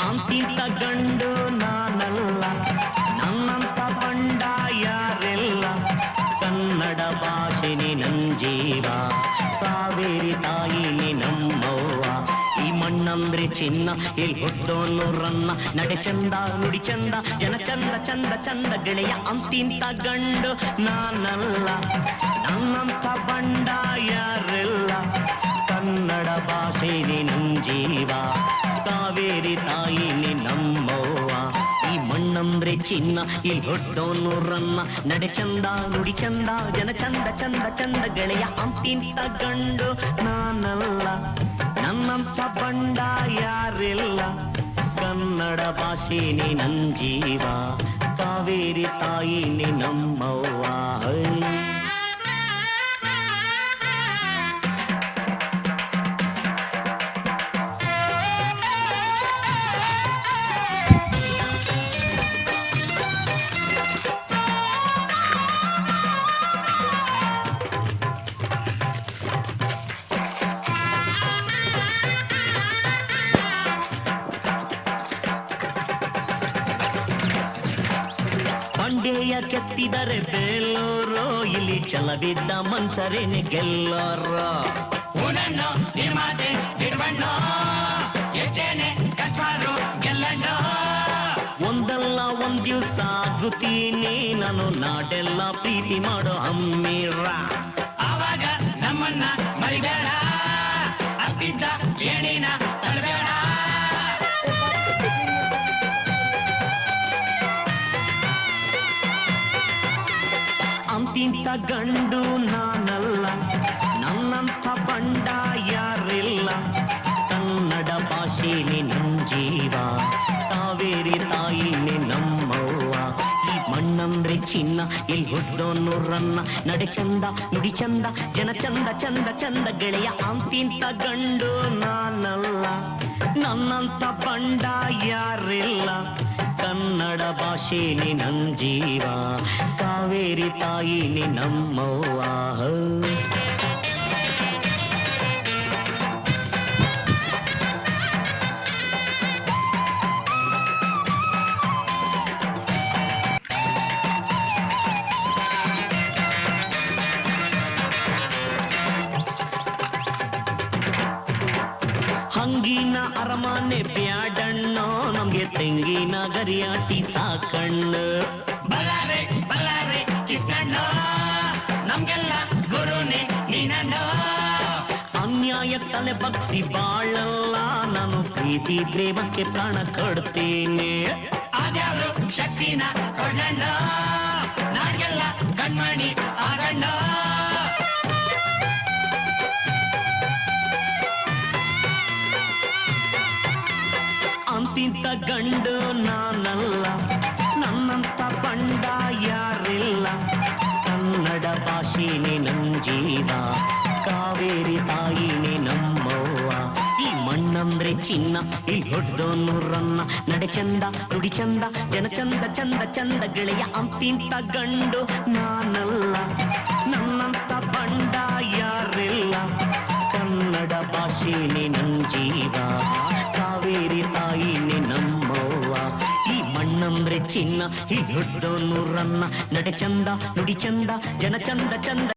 ಅಂತಿಂತ ಗಂಡು ನಾನಲ್ಲ, ನನ್ನಂತ ಬಂಡ ಯಾರೆಲ್ಲ. ಕನ್ನಡ ಭಾಷೆನೇ ನನ್ ಜೀವ, ಕಾವೇರಿ ತಾಯಿನೇ ನಮ್ಮವ್ವ. ಈ ಮಣ್ಣಂದ್ರೆ ಚಿನ್ನ, ಇಲ್ಲಿ ಹುಟ್ಟೋನು ರನ್ನ. ನಡೆ ಚಂದ ನುಡಿ ಚಂದ, ಜನ ಚಂದ ಚಂದ ಚಂದ ಗೆಳೆಯ. ಅಂತಿಂತ ಗಂಡು ನಾನಲ್ಲ, ನನ್ನಂತ ಬಂಡ ಯಾರೆಲ್ಲ. ಕನ್ನಡ ಭಾಷೆನೇ ನನ್ ಜೀವ, ಕಾವೇರಿ ತಾಯಿನೇ ನಮ್ಮವ್ವ. ಈ ಮಣ್ಣಂದ್ರೆ ಚಿನ್ನ, ಇಲ್ಲಿ ಹುಟ್ಟೋನು ರನ್ನ. ನಡೆ ಚಂದ ನುಡಿ ಚಂದ, ಜನ ಚಂದ ಚಂದ ಚಂದ ಗೆಳೆಯ. ಅಂತಿಂತ ಗಂಡು ನಾನಲ್ಲ, ನನ್ನಂತ ಬಂಡ ಯಾರಿಲ್ಲ. ಕನ್ನಡ ಭಾಷೆನೇ ನನ್ ಜೀವ, ಕಾವೇರಿ ತಾಯಿನೇ ನಮ್ಮವ್ವ. ಬಂಡೆಯ ಕೆತ್ತಿದರೆ ಬೇಲೂರು, ಇಲ್ಲಿ ಛಲವಿದ್ದ ಮನ್ಸರೇನೆ ಗೆಲ್ಲೋರು. ಎಷ್ಟೇನೆ ಕಷ್ಟರು ಗೆಲ್ಲಣ್ಣು. ಒಂದಲ್ಲ ಒಂದ್ ದಿವ್ಸ ಆಗುತ್ತೀನಿ ನಾನು, ನಾಡೆಲ್ಲ ಪ್ರೀತಿ ಮಾಡೋ ಅಮ್ಮೀರ. ಆವಾಗ ನಮ್ಮನ್ನ ಮರಿಬೇಡ, ಅತ್ತಿದ್ದ ಏಣಿನ ತಡಬೇಡ. ಅಂತಿಂತ ಗಂಡು ನಾನಲ್ಲ, ನನ್ನಂತ ಬಂಡ ಯಾರಿಲ್ಲ. ಕನ್ನಡ ಭಾಷೆನೇ ನನ್ ಜೀವ, ಕಾವೇರಿ ತಾಯಿನೇ ನಮ್ಮವ್ವ. ಈ ಮಣ್ಣಂದ್ರೆ ಚಿನ್ನ, ಇಲ್ಲಿ ಹುಟ್ಟೋನು ರನ್ನ. ನಡೆ ಚಂದ ನುಡಿ ಚಂದ, ಜನ ಚಂದ ಚಂದ ಚಂದ ಗೆಳೆಯ. ಅಂತಿಂತ ಗಂಡು ನಾನಲ್ಲ, ನನ್ನಂತ ಬಂಡ ಯಾರಿಲ್ಲ. ಕನ್ನಡ ಭಾಷೆನೇ ನನ್ ಜೀವ, ಕಾವೇರಿ ತಾಯಿನೇ ನಮ್ಮವ್ವ. ಹಂಗಿನ ಅರಮನೆ ಬ್ಯಾಡಣ್ಣೋ, ನಮ್ಗೆ ತೆಂಗಿನ ಗರಿಯಾಟಿ ಸಾಕಣ್ಣು. ಬಲ್ಲಾರೆ ಬಲ್ಲಾರೆ ಕಿಸ್ಕಣ್ಣು, ನಮ್ಗೆಲ್ಲ ಗುರುನೇ ನೀನಣ್ಣು. ಅನ್ಯಾಯ ತಲೆ ಬಗ್ಸಿ ಬಾಳಲ್ಲ, ನಾನು ಪ್ರೀತಿ ಪ್ರೇಮಕ್ಕೆ ಪ್ರಾಣ ಕೊಡ್ತೀನಿ. ಆದ್ಯಾವ್ರು ಶಕ್ತಿನ ಕೊಡಣ್ಣು, ನಾಡ್ಗೆಲ್ಲ ಕಣ್ಮಣಿ ಆಗಣ್ಣು. ಅಂತಿಂತ ಗಂಡು ನಾನಲ್ಲ, ನನ್ನಂತ ಬಂಡ ಯಾರಿಲ್ಲ. ಕನ್ನಡ ಭಾಷೆನೇ ನನ್ ಜೀವ, ಕಾವೇರಿ ತಾಯಿನೇ ನಮ್ಮವ್ವ. ಈ ಮಣ್ಣಂದ್ರೆ ಚಿನ್ನ, ಇಲ್ಲಿ ಹೊಡ್ದೋನು ರನ್ನ. ನಡೆ ಚಂದ ನುಡಿ ಚಂದ, ಜನ ಚಂದ ಚಂದ ಚಂದ ಗೆಳೆಯ. ಅಂತಿಂತ ಗಂಡು ನಾನಲ್ಲ, ನನ್ನಂತ ಬಂಡ ಯಾರಿಲ್ಲ. ಕನ್ನಡ ಭಾಷೆನೇ ನನ್ ಜೀವ, ಕಾವೇರಿ ತಾಯಿನೇ ನಮ್ಮವ್ವ. ಈ ಮಣ್ಣಂದ್ರೆ ಚಿನ್ನ, ಇಲ್ಲಿ ಹುಟ್ಟೋನು ರನ್ನ. ನಡೆ ಚಂದ ನುಡಿ ಚಂದ, ಜನ ಚಂದ ಚಂದ